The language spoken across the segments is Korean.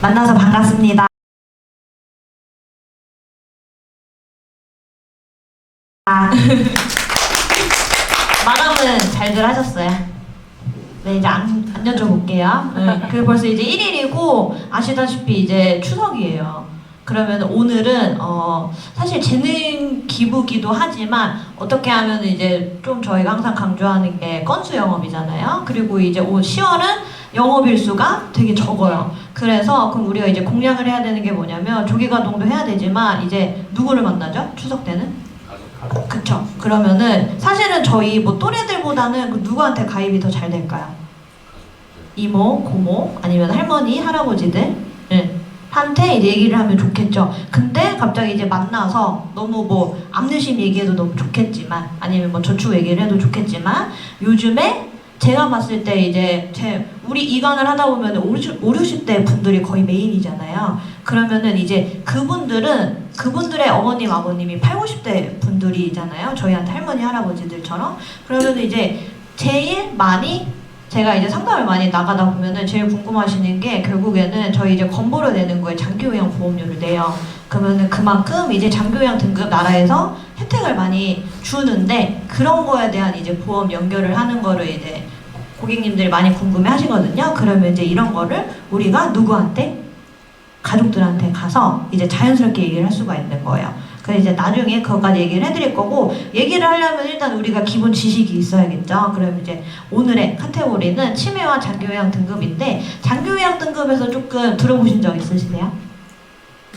만나서 반갑습니다. 마감은 잘들 하셨어요? 네, 이제 안 여쭤볼게요. 네, 그 벌써 이제 1일이고 아시다시피 이제 추석이에요. 그러면 오늘은 사실 재능 기부기도 하지만 어떻게 하면 이제 좀 저희가 항상 강조하는 게 건수 영업이잖아요. 그리고 이제 올 10월은 영업일수가 되게 적어요. 그래서 그럼 우리가 이제 공략을 해야 되는 게 뭐냐면 조기가동도 해야 되지만 이제 누구를 만나죠? 추석 때는? 그쵸. 그러면은 사실은 저희 뭐 또래들보다는 그 누구한테 가입이 더 잘 될까요? 이모, 고모, 아니면 할머니, 할아버지들? 네. 한테 이제 얘기를 하면 좋겠죠. 근데 갑자기 이제 만나서 너무 뭐 앞느심 얘기해도 너무 좋겠지만 아니면 뭐 저축 얘기를 해도 좋겠지만 요즘에 제가 봤을 때 이제 우리 이관을 하다 보면 50, 60대 분들이 거의 메인이잖아요. 그러면은 이제 그분들의 어머님, 아버님이 8, 50대 분들이잖아요. 저희한테 할머니, 할아버지들처럼. 그러면은 이제 제일 많이 제가 이제 상담을 많이 나가다 보면은 제일 궁금하시는 게 결국에는 저희 이제 건보료 내는 거에 장기요양 보험료를 내요. 그러면은 그만큼 이제 장기요양 등급 나라에서 혜택을 많이 주는데 그런 거에 대한 이제 보험 연결을 하는 거를 이제 고객님들이 많이 궁금해 하시거든요. 그러면 이제 이런 거를 우리가 누구한테? 가족들한테 가서 이제 자연스럽게 얘기를 할 수가 있는 거예요. 그래서 이제 나중에 그것까지 얘기를 해드릴 거고 얘기를 하려면 일단 우리가 기본 지식이 있어야겠죠. 그럼 이제 오늘의 카테고리는 치매와 장기요양 등급인데 장기요양 등급에서 조금 들어보신 적 있으세요?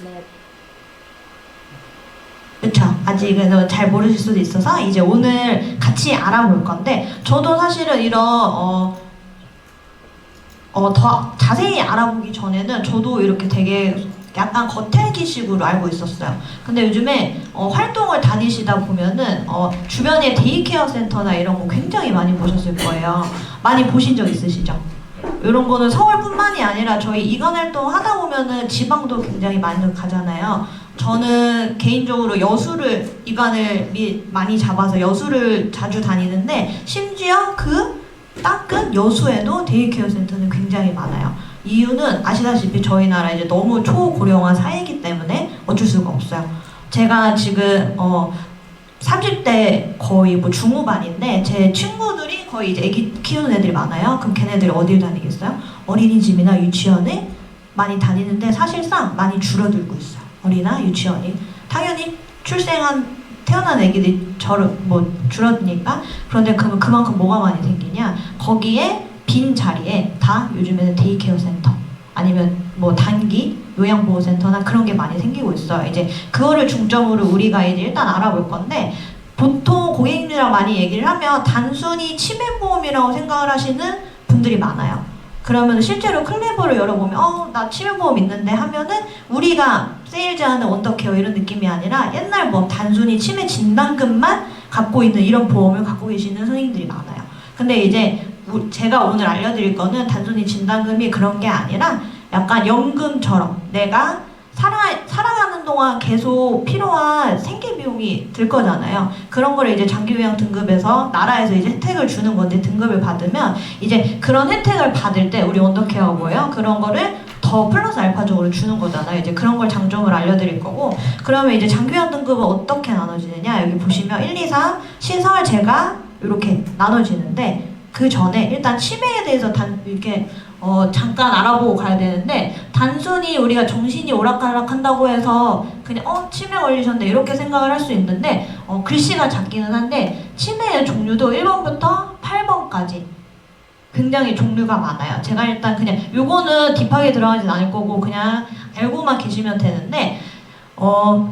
네. 그쵸. 아직은 잘 모르실 수도 있어서 이제 오늘 같이 알아볼 건데 저도 사실은 이런 더 자세히 알아보기 전에는 저도 이렇게 되게 약간 겉핥기식으로 알고 있었어요. 근데 요즘에 활동을 다니시다 보면은 주변에 데이케어 센터나 이런 거 굉장히 많이 보셨을 거예요. 많이 보신 적 있으시죠? 이런 거는 서울뿐만이 아니라 저희 이관 활동 하다 보면은 지방도 굉장히 많이 가잖아요. 저는 개인적으로 여수를 이관을 많이 잡아서 여수를 자주 다니는데 심지어 그 닦은 여수에도 데이케어 센터는 굉장히 많아요. 이유는 아시다시피 저희 나라 이제 너무 초고령화 사회이기 때문에 어쩔 수가 없어요. 제가 지금 30대 거의 뭐 중후반인데 제 친구들이 거의 이제 애기 키우는 애들이 많아요. 그럼 걔네들이 어딜 다니겠어요? 어린이집이나 유치원에 많이 다니는데 사실상 많이 줄어들고 있어요. 어린이나 유치원이. 당연히 태어난 애기들이 줄어드니까. 그런데 그러면 그만큼 뭐가 많이 생기냐? 거기에 빈 자리에 다 요즘에는 데이케어 센터 아니면 뭐 단기 요양보호센터나 그런 게 많이 생기고 있어요. 이제 그거를 중점으로 우리가 이제 일단 알아볼 건데 보통 고객님이랑 많이 얘기를 하면 단순히 치매보험이라고 생각을 하시는 분들이 많아요. 그러면 실제로 클레버를 열어보면 나 치매보험 있는데 하면은 우리가 세일즈하는 원더케어 이런 느낌이 아니라 옛날 보험 단순히 치매 진단금만 갖고 있는 이런 보험을 갖고 계시는 선생님들이 많아요. 근데 이제 제가 오늘 알려드릴 거는 단순히 진단금이 그런 게 아니라 약간 연금처럼 내가 살아가는 동안 계속 필요한 생계 비용이 들 거잖아요. 그런 거를 이제 장기요양 등급에서 나라에서 이제 혜택을 주는 건데 등급을 받으면 이제 그런 혜택을 받을 때 우리 원더케어고요. 그런 거를 더 플러스 알파적으로 주는 거잖아요. 이제 그런 걸 장점을 알려드릴 거고 그러면 이제 장기요양 등급은 어떻게 나눠지느냐 여기 보시면 1, 2, 3 시설 제가 이렇게 나눠지는데 그 전에 일단 치매에 대해서 이렇게 잠깐 알아보고 가야 되는데 단순히 우리가 정신이 오락가락 한다고 해서 그냥 치매 걸리셨네 이렇게 생각을 할 수 있는데 글씨가 작기는 한데 치매의 종류도 1번부터 8번까지 굉장히 종류가 많아요. 제가 일단 그냥 요거는 딥하게 들어가진 않을 거고 그냥 알고만 계시면 되는데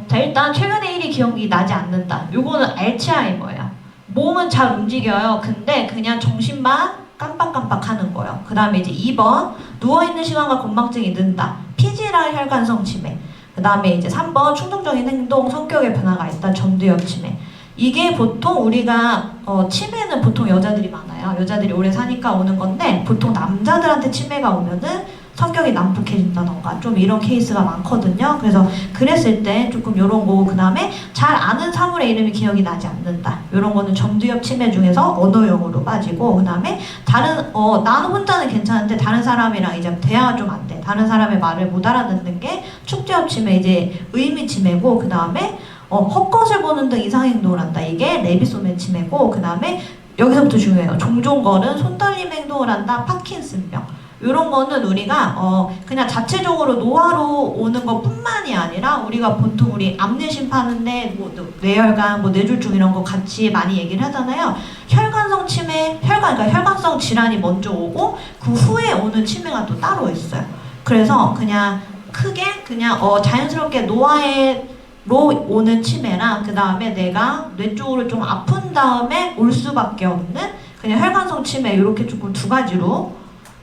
자 일단 최근에 1위 기억이 나지 않는다. 요거는 알츠하이머예요. 몸은 잘 움직여요. 근데 그냥 정신만 깜빡깜빡 하는 거예요. 그 다음에 이제 2번 누워있는 시간과 건망증이 는다. 피지랄 혈관성 치매. 그 다음에 이제 3번 충동적인 행동, 성격의 변화가 있다. 전두엽 치매. 이게 보통 우리가 치매는 보통 여자들이 많아요. 여자들이 오래 사니까 오는 건데 보통 남자들한테 치매가 오면은 성격이 난폭해진다던가 좀 이런 케이스가 많거든요. 그래서 그랬을 때 조금 이런 거, 그 다음에 잘 아는 사물의 이름이 기억이 나지 않는다. 이런 거는 점두엽 치매 중에서 언어형으로 빠지고, 그 다음에 다른 나는 혼자는 괜찮은데 다른 사람이랑 이제 대화가 좀 안 돼. 다른 사람의 말을 못 알아듣는 게 축두엽 치매, 이제 의미 치매고, 그 다음에 헛것을 보는 등 이상행동을 한다. 이게 레비소멘 치매고, 그 다음에 여기서부터 중요해요. 종종 걸은 손떨림 행동을 한다. 파킨슨병. 이런 거는 우리가 그냥 자체적으로 노화로 오는 것뿐만이 아니라 우리가 보통 우리 암내심 파는데 뭐 뇌혈관, 뭐 뇌졸중 이런 거 같이 많이 얘기를 하잖아요. 혈관성 치매, 그러니까 혈관성 질환이 먼저 오고 그 후에 오는 치매가 또 따로 있어요. 그래서 그냥 크게 그냥 자연스럽게 노화로 오는 치매랑, 그 다음에 내가 뇌 쪽으로 좀 아픈 다음에 올 수밖에 없는 그냥 혈관성 치매, 이렇게 조금 두 가지로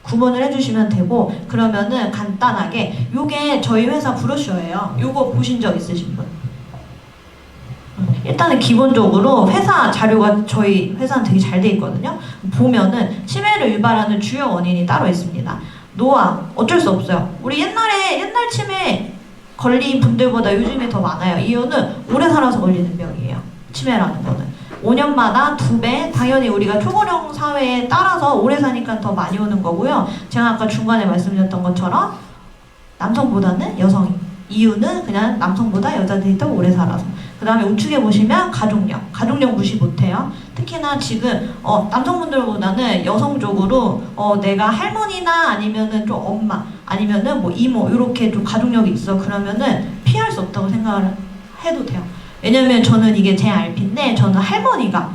구분을 해주시면 되고, 그러면은 간단하게 요게 저희 회사 브로셔예요. 요거 보신 적 있으신 분? 일단은 기본적으로 회사 자료가 저희 회사는 되게 잘 돼 있거든요. 보면은 치매를 유발하는 주요 원인이 따로 있습니다. 노화, 어쩔 수 없어요. 우리 옛날 치매 걸린 분들보다 요즘에 더 많아요. 이유는 오래 살아서 걸리는 병이에요. 치매라는 거는 5년마다 2배, 당연히 우리가 초고령 사회에 따라서 오래 사니까 더 많이 오는 거고요. 제가 아까 중간에 말씀드렸던 것처럼 남성보다는 여성이, 이유는 그냥 남성보다 여자들이 더 오래 살아서. 그 다음에 우측에 보시면 가족력 무시 못해요. 특히나 지금 남성분들보다는 여성적으로 내가 할머니나 아니면은 좀 엄마, 아니면은 뭐 이모, 이렇게 좀 가족력이 있어. 그러면은 피할 수 없다고 생각을 해도 돼요. 왜냐면 저는 이게 제 RP인데, 저는 할머니가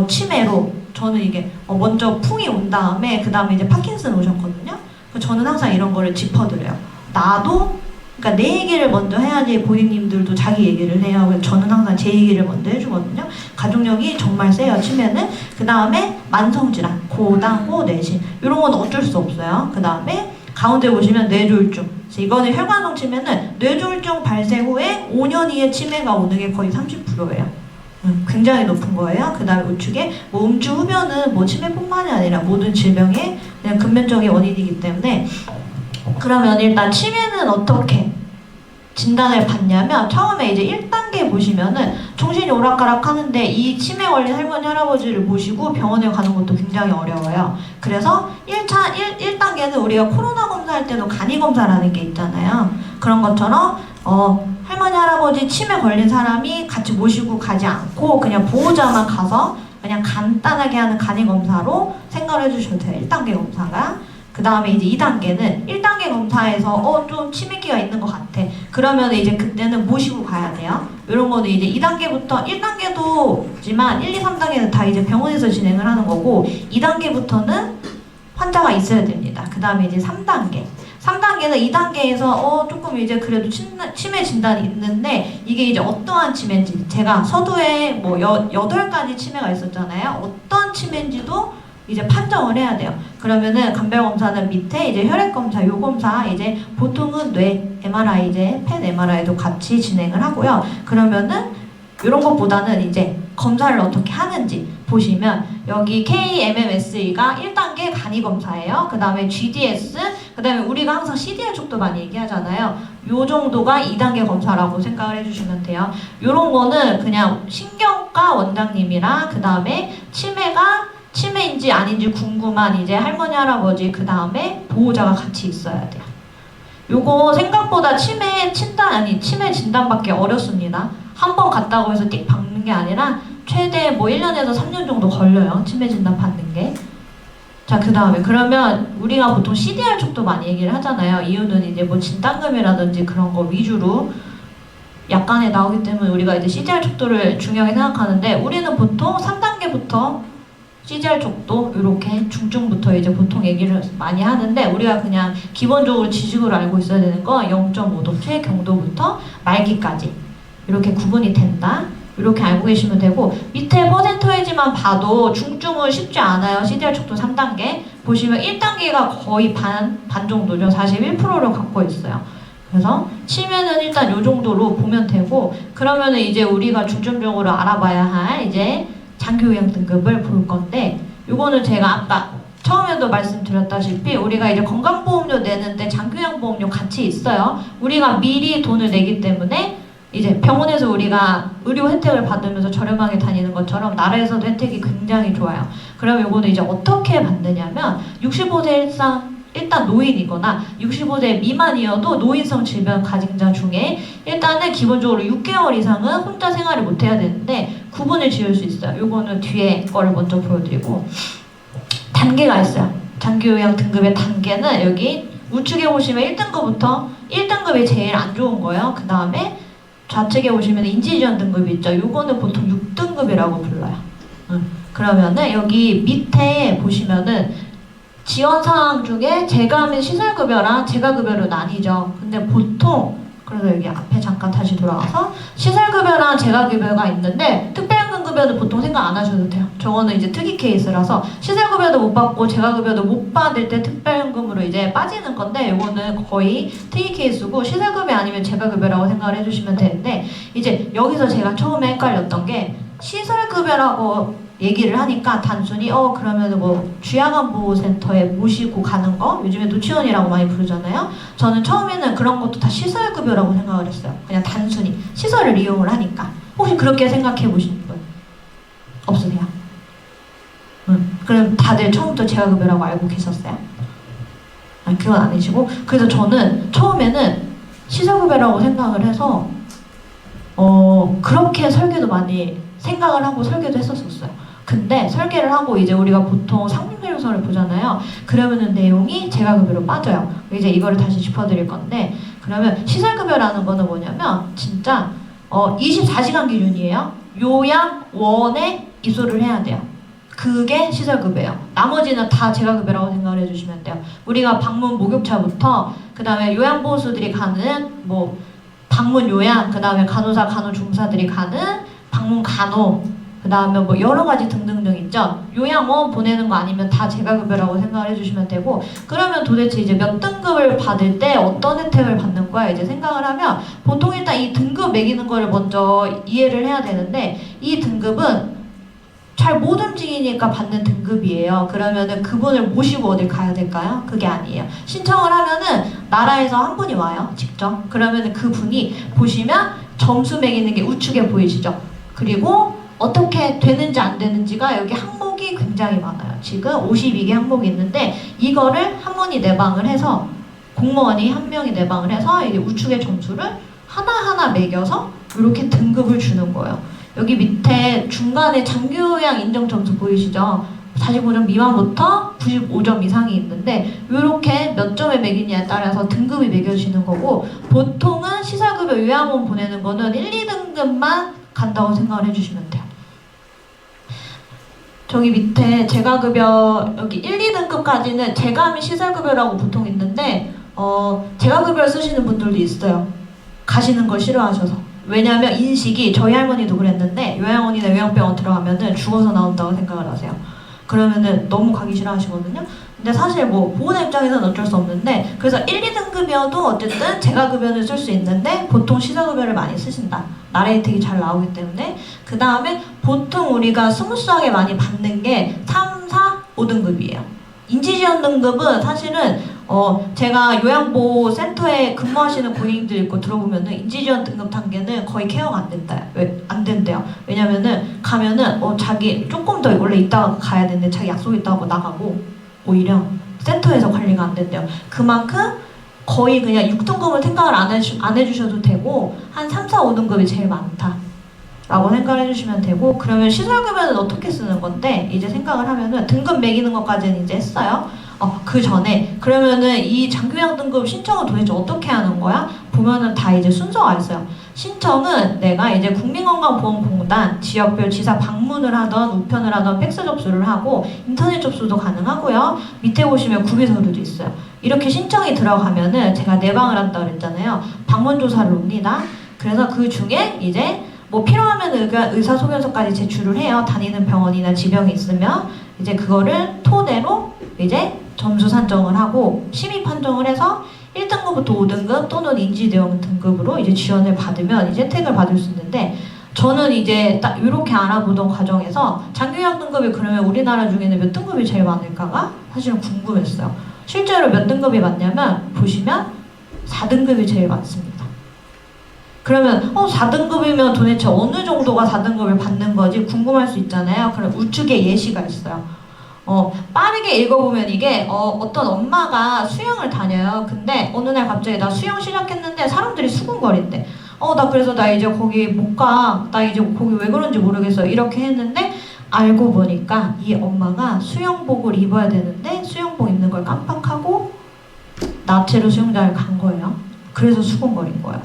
치매로, 저는 이게 먼저 풍이 온 다음에 그 다음에 이제 파킨슨 오셨거든요. 저는 항상 이런 거를 짚어드려요. 그러니까 내 얘기를 먼저 해야지 고객님들도 자기 얘기를 해요. 그래서 저는 항상 제 얘기를 먼저 해주거든요. 가족력이 정말 세요, 치매는. 그 다음에 만성질환, 고당고 내신, 이런 건 어쩔 수 없어요. 그 다음에 가운데 보시면 뇌졸중. 이거는 혈관성 치매는 뇌졸중 발생 후에 5년 이에 치매가 오는 게 거의 30%예요. 굉장히 높은 거예요. 그 다음에 우측에 뭐 음주 흡연은 뭐 치매뿐만이 아니라 모든 질병의 그냥 근면적인 원인이기 때문에. 그러면 일단 치매는 어떻게 진단을 받냐면, 처음에 이제 1단계 보시면은 정신이 오락가락 하는데 이 치매 걸린 할머니 할아버지를 모시고 병원에 가는 것도 굉장히 어려워요. 그래서 1단계는 우리가 코로나 검사할 때도 간이 검사라는 게 있잖아요. 그런 것처럼 할머니 할아버지 치매 걸린 사람이 같이 모시고 가지 않고 그냥 보호자만 가서 그냥 간단하게 하는 간이 검사로 생각을 해주셔도 돼요. 1단계 검사가. 그 다음에 이제 2단계는 1단계 검사에서 좀 치매기가 있는 것 같아. 그러면 이제 그때는 모시고 가야 돼요. 이런 거는 이제 2단계부터 1단계도지만 1, 2, 3단계는 다 이제 병원에서 진행을 하는 거고, 2단계부터는 환자가 있어야 됩니다. 그 다음에 이제 3단계는 2단계에서 조금 이제 그래도 치매 진단이 있는데, 이게 이제 어떠한 치매인지, 제가 서두에 뭐 8가지 치매가 있었잖아요. 어떤 치매인지도 이제 판정을 해야 돼요. 그러면은 간별 검사는 밑에 이제 혈액 검사, 요 검사 이제 보통은 뇌 MRI, 이제 펫 MRI도 같이 진행을 하고요. 그러면은 이런 것보다는 이제 검사를 어떻게 하는지 보시면, 여기 KMMSE가 1단계 간이 검사예요. 그 다음에 GDS, 그 다음에 우리가 항상 CDR 쪽도 많이 얘기하잖아요. 요 정도가 2단계 검사라고 생각을 해주시면 돼요. 요런 거는 그냥 신경과 원장님이랑, 그 다음에 치매인지 아닌지 궁금한 이제 할머니 할아버지, 그 다음에 보호자가 같이 있어야 돼요. 요거 생각보다 치매 진단받기 어렵습니다. 한 번 갔다고 해서 띡 박는 게 아니라 최대 뭐 1년에서 3년 정도 걸려요, 치매 진단 받는 게. 자, 그 다음에 그러면 우리가 보통 CDR 쪽도 많이 얘기를 하잖아요. 이유는 이제 뭐 진단금이라든지 그런 거 위주로 약간에 나오기 때문에 우리가 이제 CDR 척도를 중요하게 생각하는데, 우리는 보통 3단계부터 CDR 쪽도 이렇게 중증부터 이제 보통 얘기를 많이 하는데, 우리가 그냥 기본적으로 지식으로 알고 있어야 되는 거 0.5도 최경도부터 말기까지 이렇게 구분이 된다. 이렇게 알고 계시면 되고, 밑에 퍼센터이지만 봐도 중증은 쉽지 않아요. CDR 척도 3단계 보시면 1단계가 거의 반 정도죠. 41%를 갖고 있어요. 그래서 치매는 일단 이 정도로 보면 되고, 그러면은 이제 우리가 중점적으로 알아봐야 할 이제 장기요양 등급을 볼 건데, 요거는 제가 아까 처음에도 저번에도 말씀드렸다시피 우리가 이제 건강보험료 내는데 장기요양보험료 같이 있어요. 우리가 미리 돈을 내기 때문에 이제 병원에서 우리가 의료 혜택을 받으면서 저렴하게 다니는 것처럼 나라에서도 혜택이 굉장히 좋아요. 그럼 요거는 이제 어떻게 받느냐면 65세 이상 일단 노인이거나 65세 미만이어도 노인성 질병 가진자 중에 일단은 기본적으로 6개월 이상은 혼자 생활을 못 해야 되는데 구분을 지을 수 있어요. 요거는 뒤에 거를 먼저 보여드리고 단계가 있어요. 장기요양 등급의 단계는 여기 우측에 보시면 1등급부터 1등급이 제일 안 좋은 거예요. 그 다음에 좌측에 보시면 인지지원 등급이 있죠. 요거는 보통 6등급이라고 불러요. 그러면은 여기 밑에 보시면은 지원사항 중에 재가 및 시설급여랑 재가급여로 나뉘죠. 근데 보통 그래서 여기 앞에 잠깐 다시 돌아와서 시설급여랑 재가급여가 있는데 특별연금급여는 보통 생각 안 하셔도 돼요. 저거는 이제 특이 케이스라서 시설급여도 못 받고 재가급여도 못 받을 때 특별연금으로 이제 빠지는 건데 이거는 거의 특이 케이스고 시설급여 아니면 재가급여라고 생각을 해주시면 되는데 이제 여기서 제가 처음에 헷갈렸던 게 시설급여라고 얘기를 하니까 단순히 그러면 뭐 주야간보호센터에 모시고 가는 거 요즘에 노치원이라고 많이 부르잖아요. 저는 처음에는 그런 것도 다 시설급여라고 생각을 했어요. 그냥 단순히 시설을 이용을 하니까. 혹시 그렇게 생각해 보신 분 없으세요? 그럼 다들 처음부터 재가급여라고 알고 계셨어요? 아니, 그건 아니시고 그래서 저는 처음에는 시설급여라고 생각을 해서 그렇게 설계도 많이 생각을 하고 설계도 했었어요. 근데 설계를 하고 이제 우리가 보통 상품설명서를 보잖아요. 그러면은 내용이 재가급여로 빠져요. 이제 이거를 다시 짚어드릴 건데 그러면 시설급여라는 거는 뭐냐면 진짜 24시간 기준이에요. 요양원에 입소를 해야 돼요. 그게 시설급여예요. 나머지는 다 재가급여라고 생각을 해주시면 돼요. 우리가 방문 목욕차부터 그 다음에 요양보호수들이 가는 뭐 방문 요양, 그 다음에 간호사, 간호중사들이 가는 방문 간호, 그 다음에 뭐 여러 가지 등등등 있죠. 요양원 보내는 거 아니면 다 재가급여라고 생각을 해주시면 되고 그러면 도대체 이제 몇 등급을 받을 때 어떤 혜택을 받는 거야 이제 생각을 하면 보통 일단 이 등급 매기는 거를 먼저 이해를 해야 되는데 이 등급은 잘 못 움직이니까 받는 등급이에요. 그러면은 그분을 모시고 어딜 가야 될까요? 그게 아니에요. 신청을 하면은 나라에서 한 분이 와요. 직접. 그러면은 그분이 보시면 점수 매기는 게 우측에 보이시죠? 그리고 어떻게 되는지 안 되는지가 여기 항목이 굉장히 많아요. 지금 52개 항목이 있는데 이거를 한 분이 내방을 해서 공무원이 한 명이 내방을 해서 이게 우측의 점수를 하나하나 매겨서 이렇게 등급을 주는 거예요. 여기 밑에 중간에 장기요양 인정 점수 보이시죠? 45점 미만부터 95점 이상이 있는데 이렇게 몇 점에 매기냐에 따라서 등급이 매겨지는 거고 보통은 시설급여 요양원 보내는 거는 1, 2등급만 간다고 생각을 해주시면 돼요. 저기 밑에 재가급여 여기 1, 2등급까지는 재가 및 시설급여라고 보통 있는데 재가급여 쓰시는 분들도 있어요. 가시는 걸 싫어하셔서. 왜냐하면 인식이 저희 할머니도 그랬는데 요양원이나 요양병원 들어가면은 죽어서 나온다고 생각을 하세요. 그러면은 너무 가기 싫어하시거든요. 근데 사실 뭐 보호자 입장에서는 어쩔 수 없는데 그래서 1, 2등급이어도 어쨌든 재가급여를 쓸 수 있는데 보통 시설급여를 많이 쓰신다. 나라 혜택이 잘 나오기 때문에 그 다음에 보통 우리가 스무스하게 많이 받는 게 3, 4, 5등급이에요. 인지지원 등급은 사실은 제가 요양보호센터에 근무하시는 고객님들 있고 들어보면은 인지지원 등급 단계는 거의 케어가 안 된다. 왜 안 된대요? 왜냐면은 가면은 자기 조금 더 원래 있다가 가야 되는데 자기 약속 있다고 나가고 오히려 센터에서 관리가 안 된대요. 그만큼 거의 그냥 6등급을 생각을 안 해주셔도 되고 한 3, 4, 5등급이 제일 많다 라고 생각을 해주시면 되고 그러면 시설급여는 어떻게 쓰는 건데 이제 생각을 하면은 등급 매기는 것까지는 이제 했어요. 그 전에 그러면은 이 장기요양 등급 신청은 도대체 어떻게 하는 거야? 보면은 다 이제 순서가 있어요. 신청은 내가 이제 국민건강보험공단 지역별 지사 방문을 하던 우편을 하던 팩스 접수를 하고 인터넷 접수도 가능하고요. 밑에 보시면 구비서류도 있어요. 이렇게 신청이 들어가면은 제가 내방을 한다고 그랬잖아요. 방문조사를 옵니다. 그래서 그 중에 이제 뭐 필요하면 의사소견서까지 제출을 해요. 다니는 병원이나 지병이 있으면 이제 그거를 토대로 이제 점수 산정을 하고 심의 판정을 해서 1등급부터 5등급 또는 인지대응 등급으로 이제 지원을 받으면 이제 혜택을 받을 수 있는데 저는 이제 딱 이렇게 알아보던 과정에서 장기요양 등급이 그러면 우리나라 중에는 몇 등급이 제일 많을까가 사실은 궁금했어요. 실제로 몇 등급이 많냐면 보시면 4등급이 제일 많습니다. 그러면 4등급이면 도대체 어느 정도가 4등급을 받는 거지 궁금할 수 있잖아요. 그럼 우측에 예시가 있어요. 빠르게 읽어보면 이게 어떤 엄마가 수영을 다녀요. 근데 어느 날 갑자기 나 수영 시작했는데 사람들이 수군거린대. 그래서 나 이제 거기 못 가. 나 이제 거기 왜 그런지 모르겠어. 이렇게 했는데 알고 보니까 이 엄마가 수영복을 입어야 되는데 수영복 입는 걸 깜빡하고 나체로 수영장을 간 거예요. 그래서 수군거린 거예요.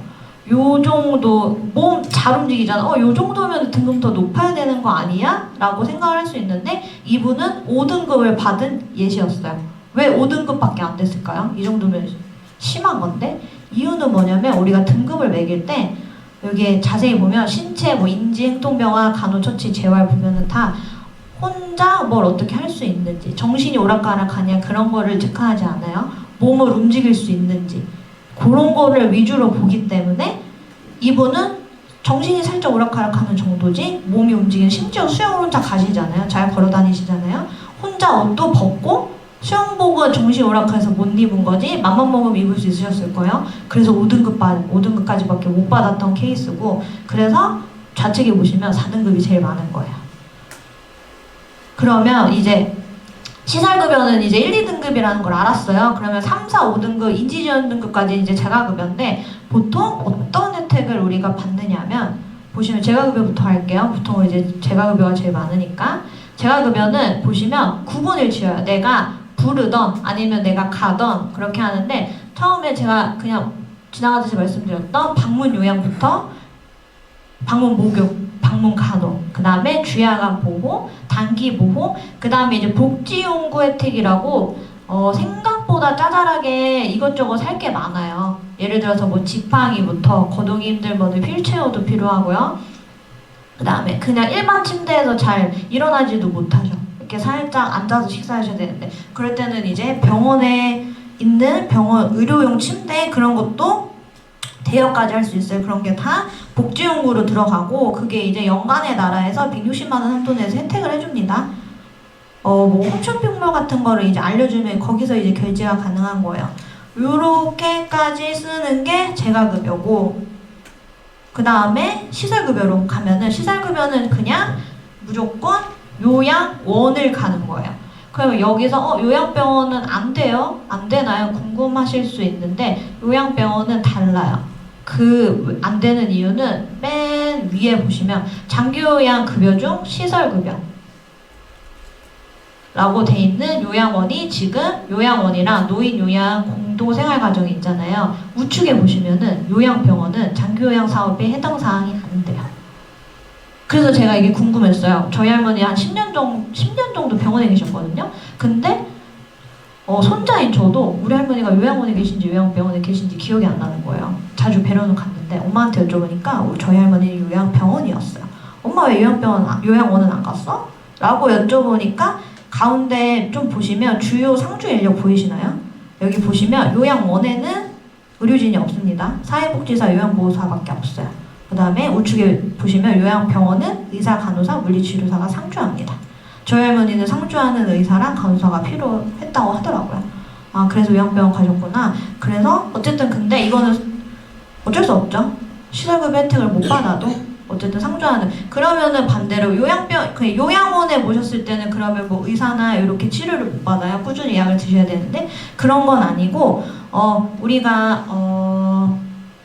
요 정도 몸 잘 움직이잖아. 요 정도면 등급 더 높아야 되는 거 아니야? 라고 생각을 할 수 있는데 이분은 5등급을 받은 예시였어요. 왜 5등급밖에 안 됐을까요? 이 정도면 심한 건데 이유는 뭐냐면 우리가 등급을 매길 때 여기에 자세히 보면 신체, 인지, 행동병화, 간호처치, 재활 보면은 다 혼자 뭘 어떻게 할 수 있는지, 정신이 오락가락하냐 그런 거를 체크하지 않아요. 몸을 움직일 수 있는지 그런 거를 위주로 보기 때문에 이분은 정신이 살짝 오락가락하는 정도지 몸이 움직이는, 심지어 수영을 혼자 가시잖아요. 잘 걸어 다니시잖아요. 혼자 옷도 벗고 수영복은 정신 오락해서 못 입은 거지 맘만 먹으면 입을 수 있으셨을 거예요. 그래서 5등급까지밖에 못 받았던 케이스고, 그래서 좌측에 보시면 4등급이 제일 많은 거예요. 그러면 이제 시설급여는 이제 1, 2등급이라는 걸 알았어요. 그러면 3, 4, 5등급, 인지지원 등급까지 이제 재가급여인데 보통 어떤 혜택을 우리가 받느냐면 보시면 재가급여부터 할게요. 보통 이제 재가급여가 제일 많으니까 재가급여는 보시면 구분을 지어요. 내가 부르던 아니면 내가 가던 그렇게 하는데 처음에 제가 그냥 지나가듯이 말씀드렸던 방문 요양부터 방문 목욕, 방문 간호, 그 다음에 주야간 보호, 단기 보호, 그 다음에 이제 복지용구 혜택이라고 생각보다 짜잘하게 이것저것 살 게 많아요. 예를 들어서 지팡이부터 거동이 힘들 분들 휠체어도 필요하고요. 그 다음에 그냥 일반 침대에서 잘 일어나지도 못하죠. 이렇게 살짝 앉아서 식사하셔야 되는데 그럴 때는 이제 병원에 있는 병원 의료용 침대 그런 것도 대여까지 할 수 있어요. 그런 게 다 복지용구로 들어가고 그게 이제 연간의 나라에서 160만 원 한도 내에서 혜택을 해줍니다. 홈쇼핑몰 같은 거를 이제 알려주면 거기서 이제 결제가 가능한 거예요. 요렇게까지 쓰는 게 재가급여고, 그 다음에 시설급여로 가면은 시설급여는 그냥 무조건 요양원을 가는 거예요. 그러면 여기서 요양병원은 안 돼요? 안 되나요? 궁금하실 수 있는데 요양병원은 달라요. 그 안 되는 이유는 맨 위에 보시면 장기요양급여 중 시설급여 라고 돼 있는 요양원이 지금 요양원이랑 노인요양 공동생활가정이 있잖아요. 우측에 보시면은 요양병원은 장기요양 사업에 해당 사항이 안 돼요. 그래서 제가 이게 궁금했어요. 저희 할머니 한 10년 정도 병원에 계셨거든요. 근데 손자인 저도 우리 할머니가 요양원에 계신지 요양병원에 계신지 기억이 안 나는 거예요. 자주 뵈러는 갔는데 엄마한테 여쭤보니까 저희 할머니는 요양병원이었어요. 엄마 왜 요양원은 안 갔어? 라고 여쭤보니까 가운데 좀 보시면 주요 상주 인력 보이시나요? 여기 보시면 요양원에는 의료진이 없습니다. 사회복지사, 요양보호사밖에 없어요. 그 다음에 우측에 보시면 요양병원은 의사, 간호사, 물리치료사가 상주합니다. 저희 할머니는 상주하는 의사랑 간호사가 필요했다고 하더라고요. 그래서 요양병원 가셨구나. 그래서 어쨌든 근데 이거는 어쩔 수 없죠. 시설급 혜택을 못 받아도 어쨌든 상주하는. 그러면은 반대로 요양원에 모셨을 때는 그러면 의사나 이렇게 치료를 못 받아요. 꾸준히 약을 드셔야 되는데 그런 건 아니고 우리가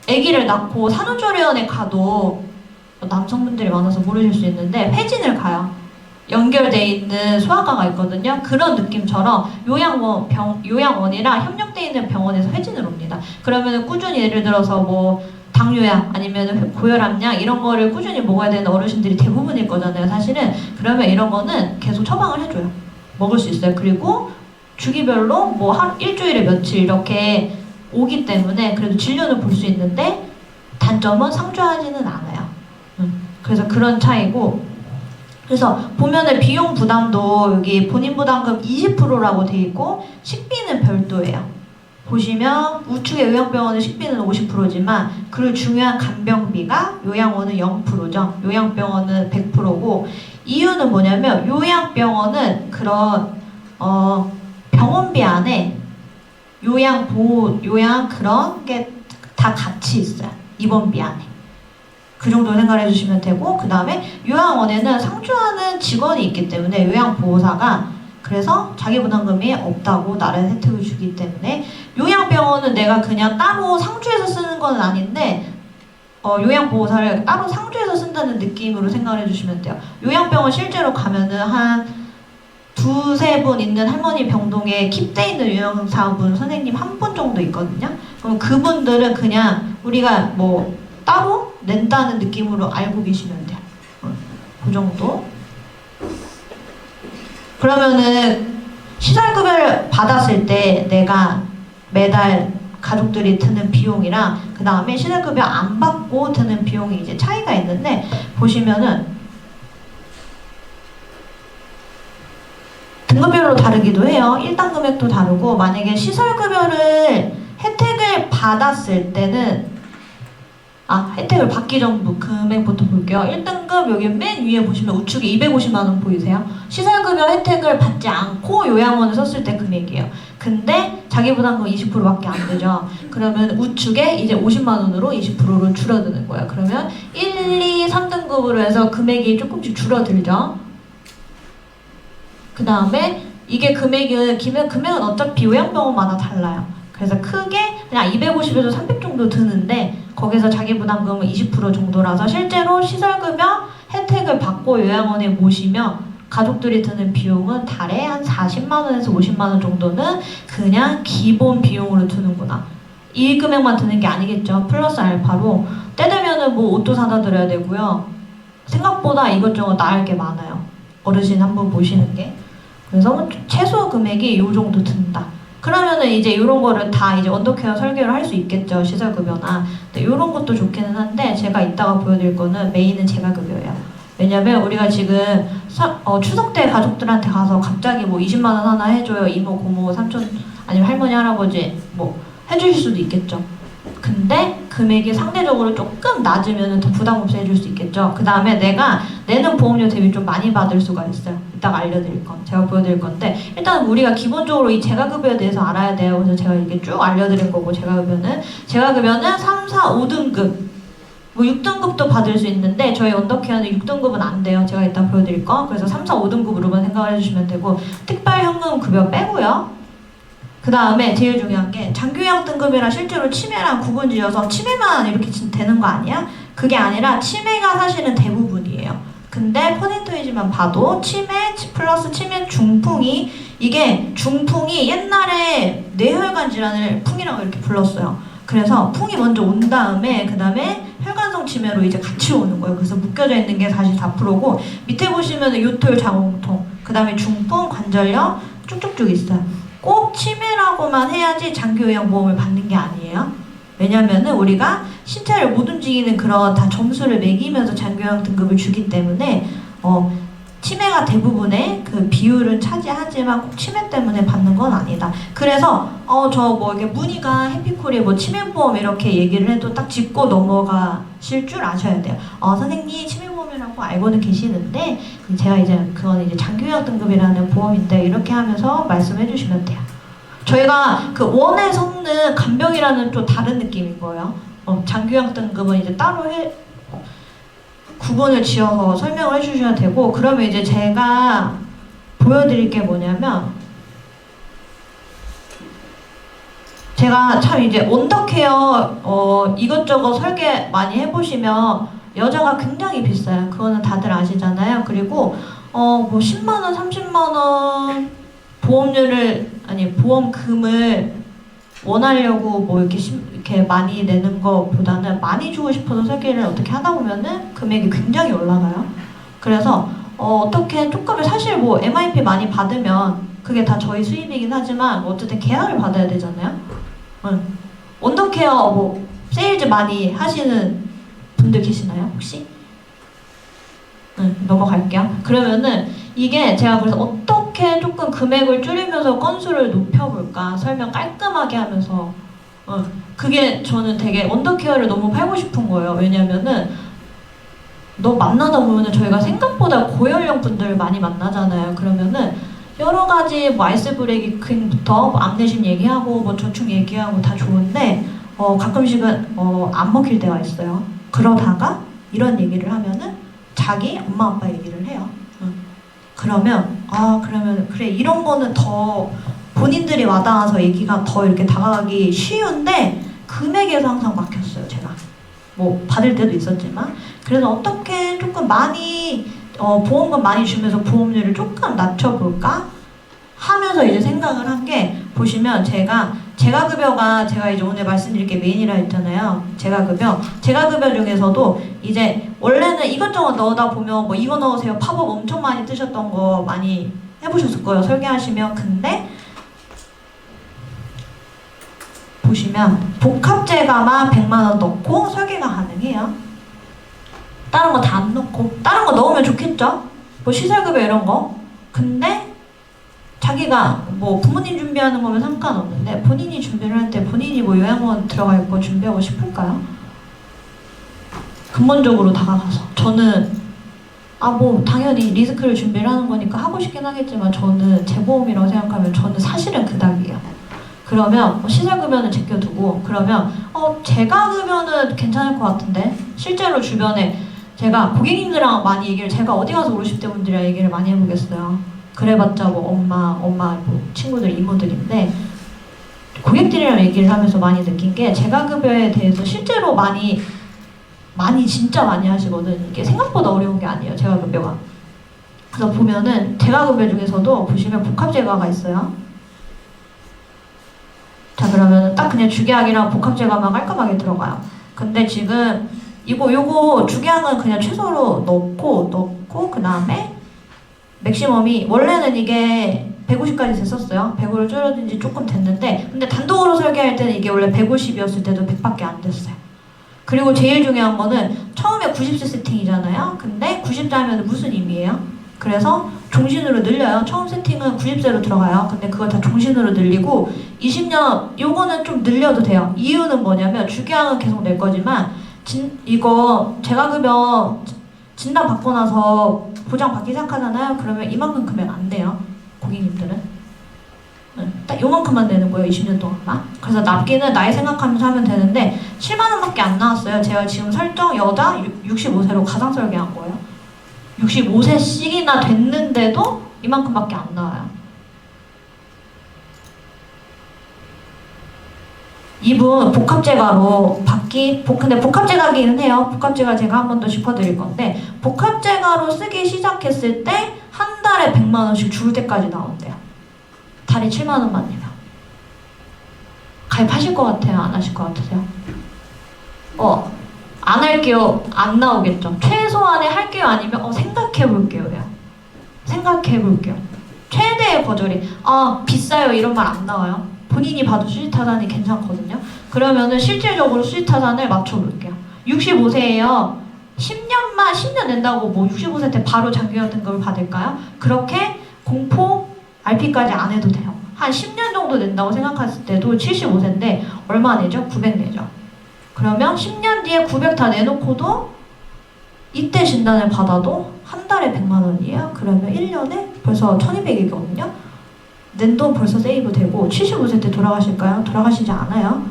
아기를 낳고 산후조리원에 가도 남성분들이 많아서 모르실 수 있는데 회진을 가요. 연결돼 있는 소아과가 있거든요. 그런 느낌처럼 요양원이랑 협력돼 있는 병원에서 회진을 옵니다. 그러면 꾸준히 예를 들어서 당뇨약 아니면 고혈압약 이런 거를 꾸준히 먹어야 되는 어르신들이 대부분일 거잖아요. 사실은 그러면 이런 거는 계속 처방을 해줘요. 먹을 수 있어요. 그리고 주기별로 일주일에 며칠 이렇게 오기 때문에 그래도 진료는 볼 수 있는데 단점은 상주하지는 않아요. 그래서 그런 차이고, 그래서 보면은 비용 부담도 여기 본인 부담금 20%라고 돼 있고 식비는 별도예요. 보시면 우측의 요양병원의 식비는 50%지만 그 중요한 간병비가 요양원은 0%죠. 요양병원은 100%고 이유는 뭐냐면 요양병원은 그런 병원비 안에 요양 그런 게 다 같이 있어요. 입원비 안에. 그 정도 생각해 주시면 되고 그 다음에 요양원에는 상주하는 직원이 있기 때문에 요양보호사가 그래서 자기부담금이 없다고 나라의 혜택을 주기 때문에 요양병원은 내가 그냥 따로 상주해서 쓰는 건 아닌데 요양보호사를 따로 상주해서 쓴다는 느낌으로 생각을 해주시면 돼요. 요양병원 실제로 가면은 한 두세 분 있는 할머니 병동에 킵돼 있는 요양사분 선생님 한 분 정도 있거든요. 그럼 그분들은 그냥 우리가 뭐 따로 낸다는 느낌으로 알고 계시면 돼요. 그 정도. 그러면은 시설급여를 받았을 때 내가 매달 가족들이 드는 비용이랑 그 다음에 시설급여 안 받고 드는 비용이 이제 차이가 있는데 보시면은 등급별로 다르기도 해요. 일당 금액도 다르고 만약에 시설급여를 혜택을 받았을 때는 혜택을 받기 전부 금액부터 볼게요. 1등급 여기 맨 위에 보시면 우측에 250만원 보이세요? 시설급여 혜택을 받지 않고 요양원을 썼을 때 금액이에요. 근데 자기부담금 20%밖에 안 되죠. 그러면 우측에 이제 50만원으로 20%로 줄어드는 거예요. 그러면 1, 2, 3등급으로 해서 금액이 조금씩 줄어들죠. 그 다음에 이게 금액은 어차피 요양병원마다 달라요. 그래서 크게 그냥 250에서 300 정도 드는데 거기서 자기부담금은 20% 정도라서 실제로 시설급여 혜택을 받고 요양원에 모시면 가족들이 드는 비용은 달에 한 40만원에서 50만원 정도는 그냥 기본 비용으로 드는구나. 이 금액만 드는 게 아니겠죠. 플러스 알파로 때 되면은 뭐 옷도 사다 드려야 되고요. 생각보다 이것저것 나을 게 많아요. 어르신 한번 모시는 게. 그래서 최소 금액이 이 정도 든다. 그러면은 이제 이런 거를 다 이제 언더케어 설계를 할 수 있겠죠. 시설급여나. 근데 이런 것도 좋기는 한데 제가 이따가 보여드릴 거는 메인은 재가급여예요. 왜냐면 우리가 지금 추석 때 가족들한테 가서 갑자기 뭐 20만 원 하나 해줘요. 이모, 고모, 삼촌 아니면 할머니, 할아버지 뭐 해주실 수도 있겠죠. 근데 금액이 상대적으로 조금 낮으면 더 부담 없이 해줄 수 있겠죠. 그 다음에 내가 내는 보험료 대비 좀 많이 받을 수가 있어요. 이따가 알려드릴 건, 제가 보여드릴 건데 일단 우리가 기본적으로 이 재가급여에 대해서 알아야 돼요. 그래서 제가 이게 쭉 알려드릴 거고 재가급여는 3, 4, 5등급 뭐 6등급도 받을 수 있는데 저희 언더케어는 6등급은 안 돼요. 제가 이따 보여드릴 거. 그래서 3, 4, 5등급으로만 생각을 해주시면 되고 특별현금 급여 빼고요. 그 다음에 제일 중요한 게 장기요양 등급이랑 실제로 치매랑 구분지어서 치매만 이렇게 되는 거 아니야? 그게 아니라 치매가 사실은 대부분이에요. 근데 퍼센테이지만 봐도 치매 플러스 치매 중풍이 이게 중풍이 옛날에 뇌혈관 질환을 풍이라고 이렇게 불렀어요. 그래서 풍이 먼저 온 다음에 그 다음에 혈관성 치매로 이제 같이 오는 거예요. 그래서 묶여져 있는 게 44%고 밑에 보시면 요토 자궁통 그 다음에 중풍 관절염 쭉쭉쭉 있어요. 꼭 치매라고만 해야지 장기요양보험을 받는 게 아니에요. 왜냐면은 우리가 신체를 못 움직이는 그런 다 점수를 매기면서 장기요양 등급을 주기 때문에 치매가 대부분의 그 비율은 차지하지만 꼭 치매 때문에 받는 건 아니다. 그래서 저 뭐 이렇게 문의가 해피콜이 뭐 치매보험 이렇게 얘기를 해도 딱 짚고 넘어가실 줄 아셔야 돼요. 선생님 치매보험이라고 알고는 계시는데 제가 이제 그건 이제 장기요양 등급이라는 보험인데 이렇게 하면서 말씀해 주시면 돼요. 저희가 그 원에 섞는 간병이라는 좀 다른 느낌인 거예요. 장기요양 등급은 이제 따로 구분을 지어서 설명을 해주셔야 되고 그러면 이제 제가 보여드릴 게 뭐냐면 제가 참 이제 언더케어 이것저것 설계 많이 해보시면 여자가 굉장히 비싸요. 그거는 다들 아시잖아요. 그리고 뭐 10만원, 30만원 보험금을 원하려고 뭐 이렇게 많이 내는 것보다는 많이 주고 싶어서 설계를 어떻게 하다 보면은 금액이 굉장히 올라가요. 그래서 어떻게 조금 사실 뭐 MIP 많이 받으면 그게 다 저희 수입이긴 하지만 뭐 어쨌든 계약을 받아야 되잖아요. 언더케어 뭐 세일즈 많이 하시는 분들 계시나요 혹시? 넘어갈게요. 그러면은 이게 제가 그래서 어떻게 어떻게 조금 금액을 줄이면서 건수를 높여볼까? 설명 깔끔하게 하면서. 그게 저는 되게 원더케어를 너무 팔고 싶은 거예요. 왜냐면은 너 만나다 보면은 저희가 생각보다 고연령 분들 많이 만나잖아요. 그러면은 여러 가지 뭐 아이스 브레이킹부터 뭐 암내심 얘기하고 뭐 저축 얘기하고 다 좋은데 가끔씩은 안 먹힐 때가 있어요. 그러다가 이런 얘기를 하면은 자기 엄마 아빠 얘기를 해요. 그러면 그러면 그래 이런 거는 더 본인들이 와닿아서 얘기가 더 이렇게 다가가기 쉬운데 금액에서 항상 막혔어요. 제가 뭐 받을 때도 있었지만 그래서 어떻게 조금 많이 보험금 많이 주면서 보험료를 조금 낮춰볼까 하면서 이제 생각을 한 게 보시면 제가급여가 제가 이제 오늘 말씀드릴 게 메인이라 했잖아요. 제가급여 중에서도 이제 원래는 이것저것 넣어다 보면 뭐 이거 넣으세요 팝업 엄청 많이 뜨셨던 거 많이 해보셨을 거예요. 설계하시면. 근데 보시면 복합제가만 100만원 넣고 설계가 가능해요. 다른 거 다 안 넣고. 다른 거 넣으면 좋겠죠? 뭐 시설급여 이런 거. 근데 자기가 뭐 부모님 준비하는 거면 상관없는데 본인이 준비를 할 때 본인이 뭐 요양원 들어갈 거 준비하고 싶을까요? 근본적으로 다가가서 저는 뭐 당연히 리스크를 준비를 하는 거니까 하고 싶긴 하겠지만 저는 제 보험이라고 생각하면 저는 사실은 그닥이에요. 그러면 시설급여는 제껴두고 그러면 제가급여는 괜찮을 것 같은데 실제로 주변에 제가 고객님들이랑 많이 얘기를 제가 어디 가서 50대 분들이랑 얘기를 많이 해보겠어요. 그래봤자 뭐 엄마 뭐 친구들 이모들인데 고객들이랑 얘기를 하면서 많이 느낀 게 제가급여에 대해서 실제로 많이 진짜 많이 하시거든. 이게 생각보다 어려운 게 아니에요. 제가급여가. 그래서 보면은 제가급여 중에서도 보시면 복합제가가 있어요. 자 그러면 딱 그냥 주계약이랑 복합제가만 깔끔하게 들어가요. 근데 지금 요거 주계약은 그냥 최소로 넣고 그 다음에 맥시멈이 원래는 이게 150까지 됐었어요. 100으로 줄어든 지 조금 됐는데 근데 단독으로 설계할 때는 이게 원래 150이었을 때도 100밖에 안 됐어요. 그리고 제일 중요한 거는 처음에 90세 세팅이잖아요. 근데 90세 하면 무슨 의미예요? 그래서 종신으로 늘려요. 처음 세팅은 90세로 들어가요. 근데 그걸 다 종신으로 늘리고 20년 요거는 좀 늘려도 돼요. 이유는 뭐냐면 주계약은 계속 낼 거지만 이거 제가급여 진단 받고 나서 보장 받기 시작하잖아요. 그러면 이만큼 금액 안 돼요. 고객님들은. 딱 요만큼만 내는 거예요. 20년 동안만. 그래서 납기는 나이 생각하면서 하면 되는데 7만 원밖에 안 나왔어요. 제가 지금 설정 여자 65세로 가상 설계한 거예요. 65세씩이나 됐는데도 이만큼밖에 안 나와요. 이분 복합제가로 근데 복합제가기는 해요. 복합제가 제가 한 번 더 짚어드릴 건데 복합제가로 쓰기 시작했을 때 한 달에 100만 원씩 줄 때까지 나온대요. 달에 7만 원만 내면. 가입하실 것 같아요? 안 하실 것 같으세요? 안 할게요. 안 나오겠죠. 최소한의 할게요 아니면 생각해볼게요. 생각해볼게요. 최대의 거절이 비싸요 이런 말 안 나와요. 본인이 봐도 수지타산이 괜찮거든요. 그러면은 실질적으로 수지타산을 맞춰볼게요. 65세예요. 10년 낸다고 뭐 65세 때 바로 장기화 등급을 받을까요? 그렇게 공포 RP까지 안 해도 돼요. 한 10년 정도 낸다고 생각했을 때도 75세인데 얼마 내죠? 900 내죠. 그러면 10년 뒤에 900 다 내놓고도 이때 진단을 받아도 한 달에 100만 원이에요. 그러면 1년에 벌써 1200이거든요. 낸 돈 벌써 세이브 되고 75세 때 돌아가실까요? 돌아가시지 않아요.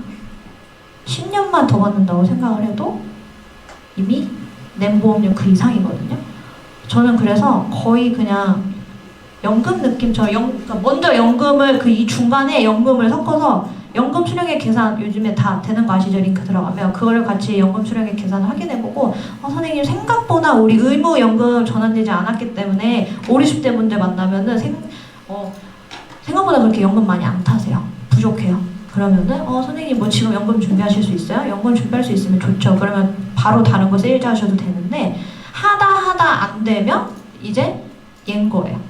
10년만 더 받는다고 생각을 해도 이미 낸 보험료 그 이상이거든요. 저는 그래서 거의 그냥 연금 느낌처럼 그러니까 먼저 연금을 이 중간에 연금을 섞어서 연금 수령액 계산 요즘에 다 되는 거 아시죠? 링크 들어가면 그걸 같이 연금 수령액 계산을 확인해보고 선생님 생각보다 우리 의무 연금 전환되지 않았기 때문에 50, 60대 분들 만나면은 생각보다 그렇게 연금 많이 안 타세요. 부족해요. 그러면은 선생님 뭐 지금 연금 준비하실 수 있어요? 연금 준비할 수 있으면 좋죠. 그러면 바로 다른 거 세일즈 하셔도 되는데 하다 안 되면 이제 얘인 거예요.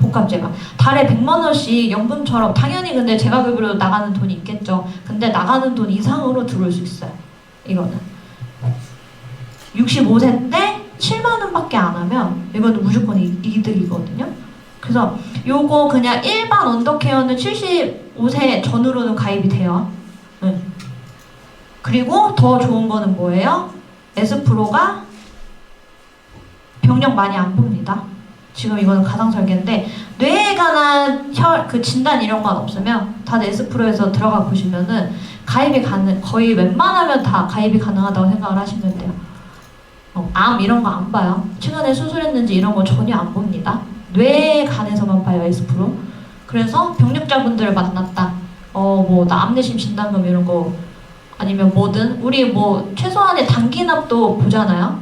복합제가 달에 100만 원씩 연금처럼 당연히 근데 제가급여로 나가는 돈이 있겠죠. 근데 나가는 돈 이상으로 들어올 수 있어요. 이거는 65세 때 7만 원밖에 안 하면 이거는 무조건 이득이거든요. 그래서 요거 그냥 일반 언더케어는 75세 전후로는 가입이 돼요. 그리고 더 좋은 거는 뭐예요? S프로가 병력 많이 안 봅니다. 지금 이거는 가상 설계인데 뇌에 관한 그 진단 이런 건 없으면 다들 S프로에서 들어가 보시면은 가입이 거의 웬만하면 다 가입이 가능하다고 생각을 하시면 돼요. 암 이런 거 안 봐요. 최근에 수술했는지 이런 거 전혀 안 봅니다. 뇌에 관해서만 봐요, S프로. 그래서 병력자분들을 만났다. 나 암내심 진단금 이런 거 아니면 뭐든 우리 뭐 최소한의 단기납도 보잖아요.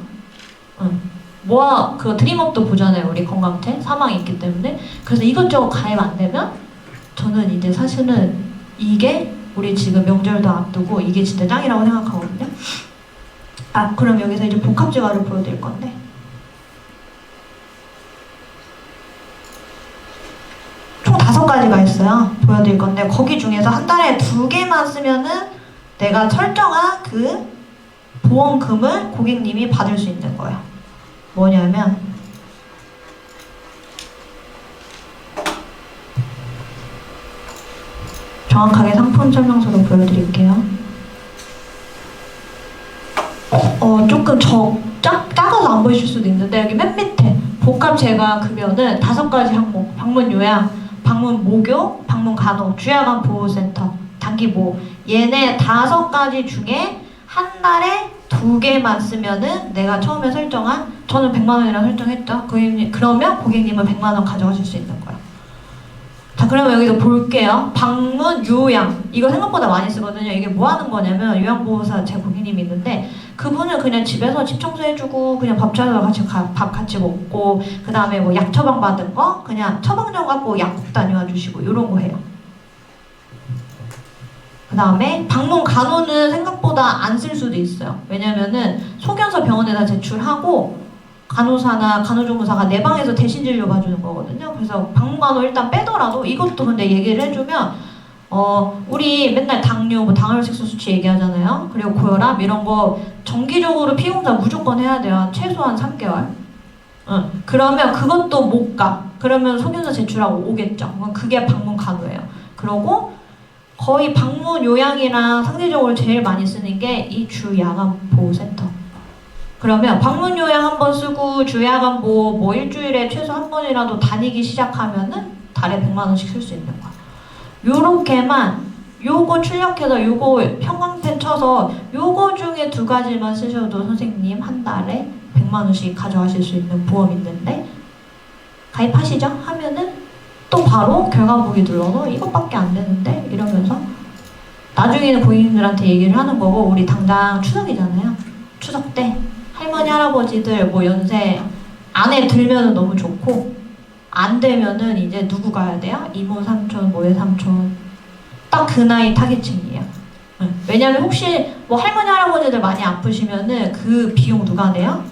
그 드림업도 보잖아요. 우리 건강태 사망이 있기 때문에. 그래서 이것저것 가입 안 되면 저는 이제 사실은 이게 우리 지금 명절도 앞두고 이게 진짜 짱이라고 생각하거든요. 그럼 여기서 이제 복합재활을 보여드릴 건데 총 5가지가 있어요. 보여드릴 건데 거기 중에서 한 달에 2개만 쓰면은 내가 설정한 그 보험금을 고객님이 받을 수 있는 거예요. 뭐냐면 정확하게 상품 설명서로 보여드릴게요. 조금 작아서 안 보이실 수도 있는데 여기 맨 밑에 복합 재가 급여는 5가지 항목, 방문 요양, 방문 모교, 방문 간호, 주야간 보호센터, 단기 보호. 얘네 5가지 중에 한 달에 2개만 쓰면은 내가 처음에 설정한, 저는 100만 원이라고 설정했죠. 그러면 고객님은 100만 원 가져가실 수 있는 거예요. 자, 그러면 여기서 볼게요. 방문 요양. 이거 생각보다 많이 쓰거든요. 이게 뭐 하는 거냐면 요양보호사 제 고객님이 있는데 그분은 그냥 집에서 집 청소해주고 그냥 밥 차려서 밥 같이 먹고 그 다음에 뭐 약 처방 받은 거 그냥 처방전 갖고 약국 다녀와 주시고 이런 거 해요. 그 다음에 방문 간호는 생각보다 안 쓸 수도 있어요. 왜냐면은 소견서 병원에다 제출하고 간호사나 간호조무사가 내 방에서 대신 진료 봐주는 거거든요. 그래서 방문 간호 일단 빼더라도 이것도 근데 얘기를 해주면 우리 맨날 당뇨, 뭐 당혈색소 수치 얘기하잖아요. 그리고 고혈압 이런 거 정기적으로 피공사 무조건 해야 돼요. 최소한 3개월. 그러면 그것도 못 가. 그러면 소견서 제출하고 오겠죠. 그게 방문 간호예요. 그러고 거의 방문 요양이랑 상대적으로 제일 많이 쓰는 게 이 주야간 보호센터. 그러면 방문 요양 한 번 쓰고 주야간 보호 뭐 일주일에 최소 한 번이라도 다니기 시작하면은 달에 100만 원씩 쓸 수 있는 거야. 요렇게만 요거 출력해서 요거 형광펜 쳐서 요거 중에 2가지만 쓰셔도 선생님 한 달에 100만 원씩 가져가실 수 있는 보험 있는데 가입하시죠? 하면은 또 바로 결과 보기 눌러서 이것밖에 안 되는데 이러면서 나중에는 고객님들한테 얘기를 하는 거고 우리 당장 추석이잖아요. 추석 때 할머니 할아버지들 뭐 연세 안에 들면은 너무 좋고 안 되면은 이제 누구 가야 돼요? 이모 삼촌, 뭐 외삼촌 딱 그 나이 타겟층이에요. 왜냐면 혹시 뭐 할머니 할아버지들 많이 아프시면은 그 비용 누가 내요?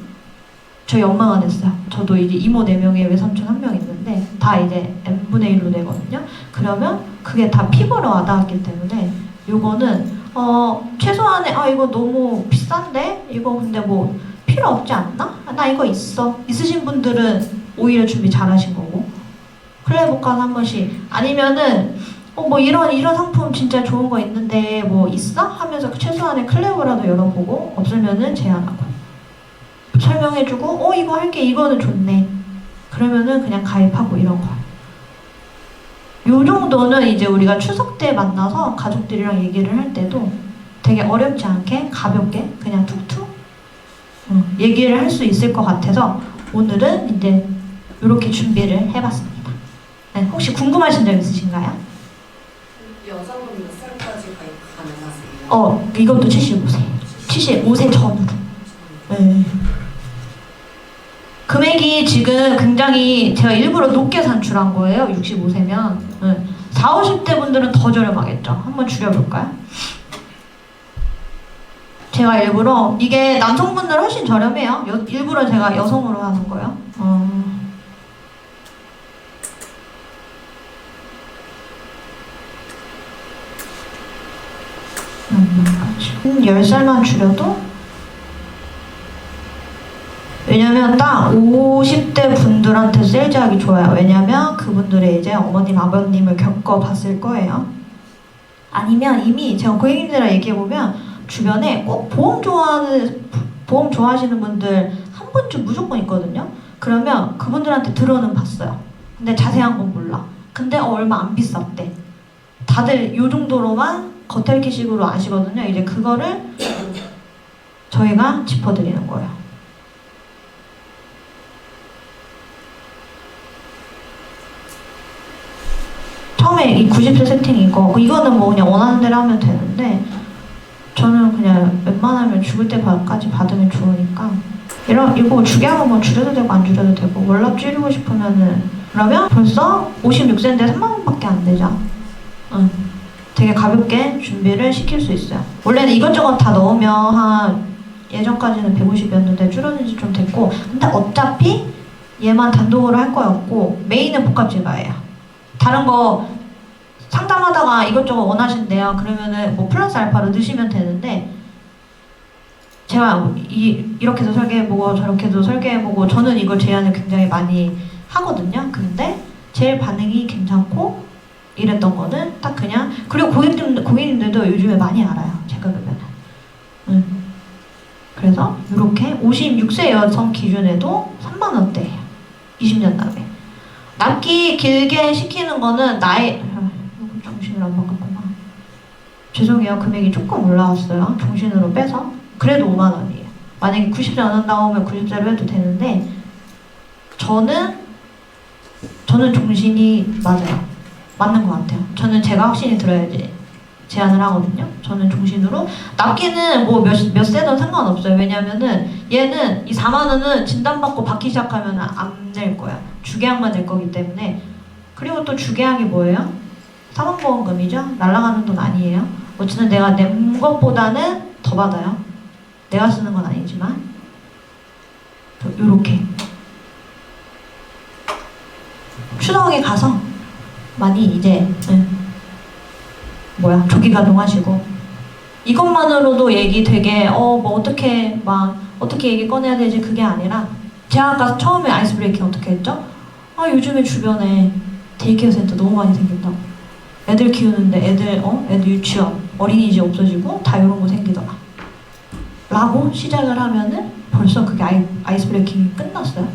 저희 엄마가 냈어요. 저도 이제 이모 4명에 외삼촌 1명 있는데 다 이제 n분의 1로 내거든요. 그러면 그게 다 피부로 와닿았기 때문에 요거는 최소한의 이거 너무 비싼데? 이거 근데 뭐 필요 없지 않나? 나 이거 있으신 분들은 오히려 준비 잘 하신 거고 클레보카는 한 번씩 아니면은 뭐 이런 상품 진짜 좋은 거 있는데 뭐 있어? 하면서 최소한의 클레보라도 열어보고 없으면은 제안하고 설명해주고 이거 할게 이거는 좋네 그러면은 그냥 가입하고 이런 거 요 정도는 이제 우리가 추석 때 만나서 가족들이랑 얘기를 할 때도 되게 어렵지 않게 가볍게 그냥 툭툭 얘기를 할 수 있을 것 같아서 오늘은 이제 이렇게 준비를 해봤습니다. 네, 혹시 궁금하신 점 있으신가요? 여자분 몇 살까지 가입 가능하세요? 이것도 75세. 75세 전후로. 네. 금액이 지금 굉장히 제가 일부러 높게 산출한 거예요. 65세면. 네. 40, 50대 분들은 더 저렴하겠죠. 한번 줄여볼까요? 제가 일부러 이게 남성분들 훨씬 저렴해요. 일부러 제가 여성으로 하는 거예요. 10살만 줄여도 왜냐면 딱 50대 분들한테 세일즈하기 좋아요. 왜냐면 그분들의 이제 어머님, 아버님을 겪어봤을 거예요. 아니면 이미 제가 고객님들이랑 얘기해보면 주변에 꼭 보험 좋아하시는 분들 한 분쯤 무조건 있거든요. 그러면 그분들한테 들어는 봤어요. 근데 자세한 건 몰라. 근데 얼마 안 비쌌대. 다들 요 정도로만 겉핥기식으로 아시거든요. 이제 그거를 저희가 짚어드리는 거예요. 처음에 이 90세 세팅 이거는 뭐 그냥 원하는 대로 하면 되는데 저는 그냥 웬만하면 죽을 때까지 받으면 좋으니까 이거 주기하면 뭐 줄여도 되고 안 줄여도 되고 월납 줄이고 싶으면은 그러면 벌써 56세인데 3만 원밖에 안 되죠. 응. 되게 가볍게 준비를 시킬 수 있어요. 원래는 이것저것 다 넣으면 한 예전까지는 150이었는데 줄어든 지 좀 됐고 근데 어차피 얘만 단독으로 할 거였고 메인은 복합질가예요. 다른 거 상담하다가 이것저것 원하신대요. 그러면은 뭐 플러스 알파로 넣으시면 되는데 제가 이렇게 해서 설계해보고 저렇게도 설계해보고 저는 이걸 제안을 굉장히 많이 하거든요. 근데 제일 반응이 괜찮고 이랬던 거는 딱 그냥 그리고 고객님들도 요즘에 많이 알아요. 제가 그러면은 그래서 이렇게 56세 여성 기준에도 3만 원대예요. 20년 남에 납기 길게 시키는 거는 정신을 안 바꿨구나. 죄송해요. 금액이 조금 올라왔어요. 정신으로 빼서 그래도 5만 원이에요. 만약에 90세 안 한다고 하면 90세로 해도 되는데 저는 정신이 맞는 것 같아요. 저는 제가 확신이 들어야지 제안을 하거든요. 저는 정신으로 납기는 뭐 몇 세든 상관없어요. 왜냐면은 얘는 이 4만 원은 진단받고 받기 시작하면 안 낼 거야. 주계약만 낼 거기 때문에. 그리고 또 주계약이 뭐예요? 사망보험금이죠. 날아가는 돈 아니에요. 어쨌든 내가 낸 것보다는 더 받아요. 내가 쓰는 건 아니지만 요렇게 추석에 가서 많이 이제 조기 가동하시고 이것만으로도 얘기 되게 뭐 어떻게 얘기 꺼내야 되지 그게 아니라 제가 아까 처음에 아이스 브레이킹 어떻게 했죠? 요즘에 주변에 데이케어 센터 너무 많이 생긴다고 애들 키우는데 애들 유치원 어린이집 없어지고 다 이런 거 생기더라 라고 시작을 하면은 벌써 그게 아이스 브레이킹이 끝났어요.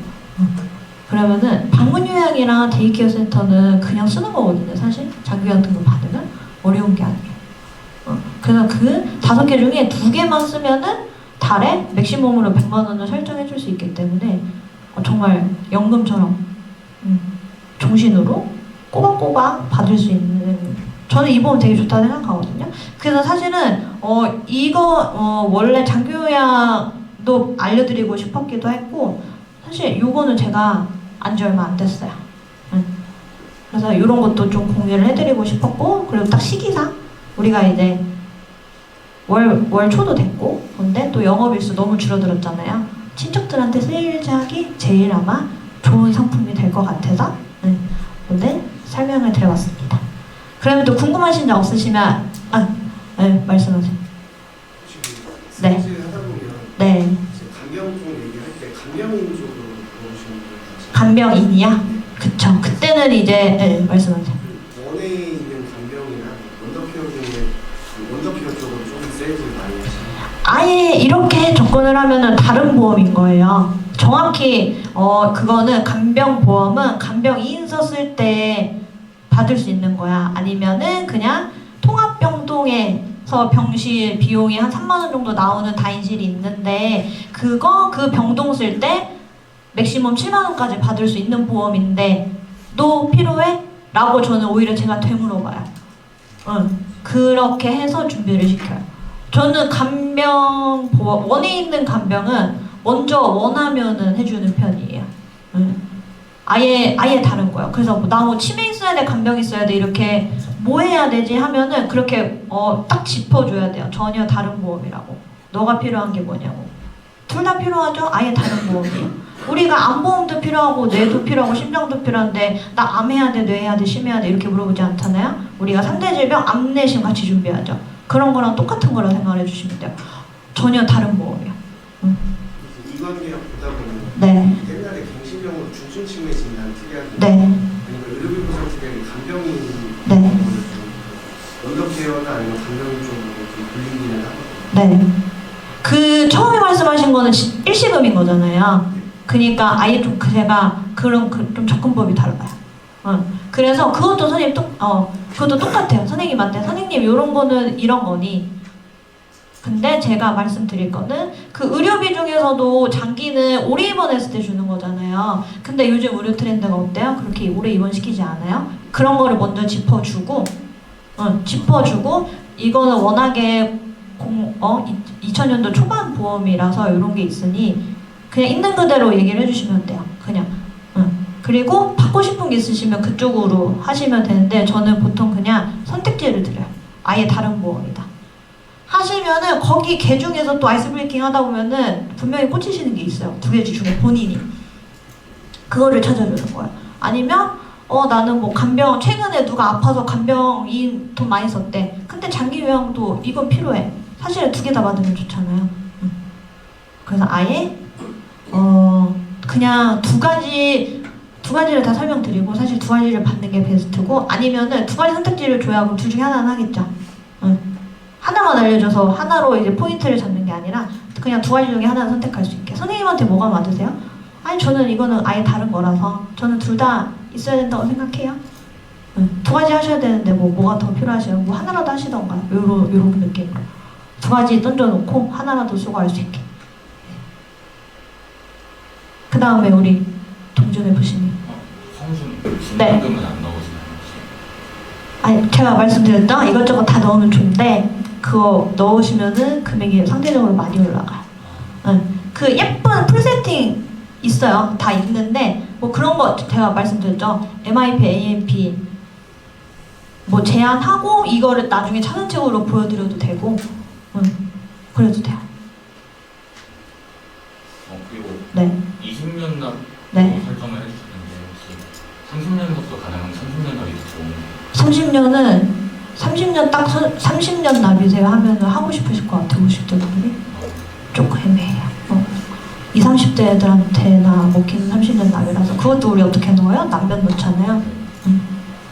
그러면은 방문 요양이랑 데이케어 센터는 그냥 쓰는 거거든요. 사실 장기요양 등급 받으면 어려운 게 아니에요. 그래서 그 5개 중에 2개만 쓰면은 달에 맥시멈으로 100만 원을 설정해 줄 수 있기 때문에 정말 연금처럼 정신으로 꼬박꼬박 받을 수 있는 저는 이 보험 되게 좋다고 생각하거든요. 그래서 사실은 원래 장기요양도 알려드리고 싶었기도 했고 사실 요거는 제가 안지 얼마 안 됐어요. 그래서 이런 것도 좀 공유를 해드리고 싶었고 그리고 딱 시기상 우리가 이제 월 초도 됐고 근데 또 영업일수 너무 줄어들었잖아요. 친척들한테 세일즈하기 제일 아마 좋은 상품이 될 것 같아서 오늘 설명을 드려봤습니다. 그러면 또 궁금하신 점 없으시면 말씀하세요. 네. 하다 보면 네. 간병 쪽 얘기할 때 간병인 쪽으로 들어오시는 분들 간병인이야? 그쵸. 그때는 이제 말씀하세요. 원에 있는 간병이나 원더케어 중에 원더케어 쪽으로 좀 세일즈를 많이 하시나요? 아예 이렇게 접근을 하면은 다른 보험인 거예요. 정확히 그거는 간병보험은 간병인 썼을 때 받을 수 있는 거야. 아니면은 그냥 통합병동에서 병실 비용이 한 3만 원 정도 나오는 다인실이 있는데 그 병동 쓸 때 맥시멈 7만 원까지 받을 수 있는 보험인데 너 필요해? 라고 저는 오히려 제가 되물어봐요. 그렇게 해서 준비를 시켜요. 저는 간병보험 원에 있는 간병은 먼저 원하면은 해주는 편이에요. 아예 다른 거예요. 그래서 나 치매 있어야 돼, 간병 있어야 돼 이렇게 뭐 해야 되지 하면은 그렇게 딱 짚어줘야 돼요. 전혀 다른 보험이라고. 너가 필요한 게 뭐냐고. 둘 다 필요하죠? 아예 다른 보험이에요. 우리가 암보험도 필요하고 뇌도 필요하고 심장도 필요한데 나 암 해야 돼, 뇌 해야 돼, 심 해야 돼 이렇게 물어보지 않잖아요. 우리가 3대 질병 암, 뇌, 심 같이 준비하죠. 그런 거랑 똑같은 거라 생각을 해주시면 돼요. 전혀 다른 보험이에요. 이거 민원계약 보다 보면 네. 옛날에 갱신형으로 중증치매 진단 특이하게 네. 아니면 의료비 보상 특이하게 간병인 네. 원더케어나 아니면 간병인 쪽으로 좀 불리기는 하거든요. 네. 그 처음에 말씀하신 거는 일시금인 거잖아요. 그러니까 아예 좀 제가 그런 좀 접근법이 달라요. 그래서 그것도 선생님 그것도 똑같아요. 선생님한테 선생님 이런 거는 이런 거니. 근데 제가 말씀드릴 거는 그 의료비 중에서도 장기는 오래 입원했을 때 주는 거잖아요. 근데 요즘 의료 트렌드가 어때요? 그렇게 오래 입원시키지 않아요? 그런 거를 먼저 짚어주고 이거는 워낙에 2000년도 초반 보험이라서 이런 게 있으니 그냥 있는 그대로 얘기를 해주시면 돼요. 그냥. 그리고 받고 싶은 게 있으시면 그쪽으로 하시면 되는데 저는 보통 그냥 선택지를 드려요. 아예 다른 보험이다. 하시면은 거기 개 중에서 또 아이스 브레이킹 하다 보면은 분명히 꽂히시는 게 있어요. 두 개 중에 본인이. 그거를 찾아주는 거예요. 아니면 나는 뭐 간병 최근에 누가 아파서 간병인 돈 많이 썼대. 근데 장기 요양도 이건 필요해. 사실은 두 개 다 받으면 좋잖아요. 그래서 아예 그냥 두 가지를 다 설명드리고 사실 두 가지를 받는 게 베스트고 아니면은 두 가지 선택지를 줘야 그럼 둘 중에 하나는 하겠죠. 하나만 알려줘서 하나로 이제 포인트를 잡는 게 아니라 그냥 두 가지 중에 하나를 선택할 수 있게. 선생님한테 뭐가 맞으세요? 아니 저는 이거는 아예 다른 거라서 저는 둘 다 있어야 된다고 생각해요. 두 가지 하셔야 되는데 뭐가 더 필요하세요? 뭐 하나라도 하시던가 요런 느낌으로 두 가지 던져놓고 하나라도 수고할 수 있게. 그 다음에 우리 동준의 부신님. 성순 네. 중간금은 안 넣으시나요 혹시? 아니 제가 말씀드렸죠? 이것저것 다 넣으면 좋은데 그거 넣으시면은 금액이 상대적으로 많이 올라가요. 그 예쁜 풀 세팅 있어요. 다 있는데 뭐 그런 거 제가 말씀드렸죠. MIP, AMP 뭐 제안하고 이거를 나중에 차선책으로 보여드려도 되고 그래도 돼요. 그리고 네. 20년 납 네. 설정을 해주셨는데 혹시 30년부터 가능한 30년 납이 더 좋은 30년 딱 30년 납이세요 하면은 하고 싶으실 것 같아요. 50대 분들이 조금 애매해요. 20, 30대 애들한테나 먹히는 30년 납이라서 그것도 우리 어떻게 넣어요? 남변 넣잖아요.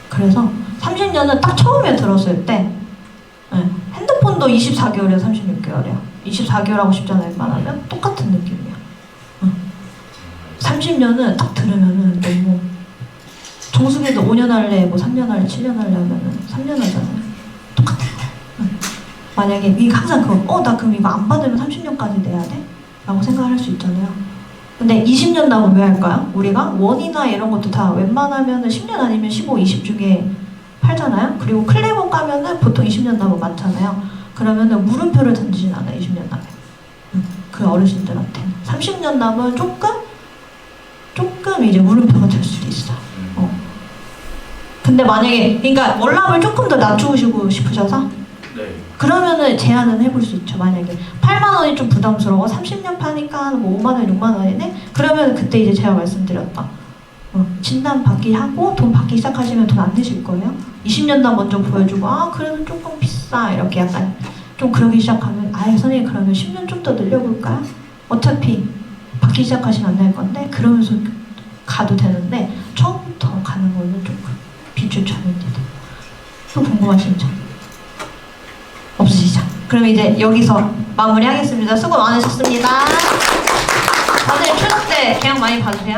그래서 30년은 딱 처음에 들었을 때 핸드폰도 24개월이야 36개월이야 24개월하고 싶잖아요. 웬만하면 똑같은 느낌이야. 30년은 딱 들으면은 너무 정수기도 5년 할래, 뭐 3년 할래, 7년 할래 하면은 3년 하잖아요. 똑같은 거야. 만약에 이게 항상 나 그럼 이거 안 받으면 30년까지 내야 돼? 라고 생각할 수 있잖아요. 근데 20년 납은 왜 할까요? 우리가 원이나 이런 것도 다 웬만하면은 10년 아니면 15, 20 중에 팔잖아요. 그리고 클레버 까면은 보통 20년 납은 많잖아요. 그러면은 물음표를 던지진 않아요. 20년 납에. 그 어르신들한테 30년 납은 조금 이제 물음표가 될 수도 있어. 근데 만약에 그러니까 월납을 조금 더 낮추시고 싶으셔서 네. 그러면은 제한은 해볼 수 있죠. 만약에 8만 원이 좀 부담스러워 30년 파니까 뭐 5만 원, 6만 원이네. 그러면 그때 이제 제가 말씀드렸다. 진단 받기 하고 돈 받기 시작하시면 돈 안 내실 거예요. 20년 납 먼저 보여주고 그래도 조금 비싸 이렇게 약간 좀 그러기 시작하면 선생님 그러면 10년 좀 더 늘려볼까요? 어차피 받기 시작하시면 안 될 건데 그러면서 가도 되는데 처음부터 가는 거는 조금 비추천입니다. 또 궁금하신 점 없으시죠? 그럼 이제 여기서 마무리하겠습니다. 수고 많으셨습니다. 다들 추석 때 계약 많이 받으세요.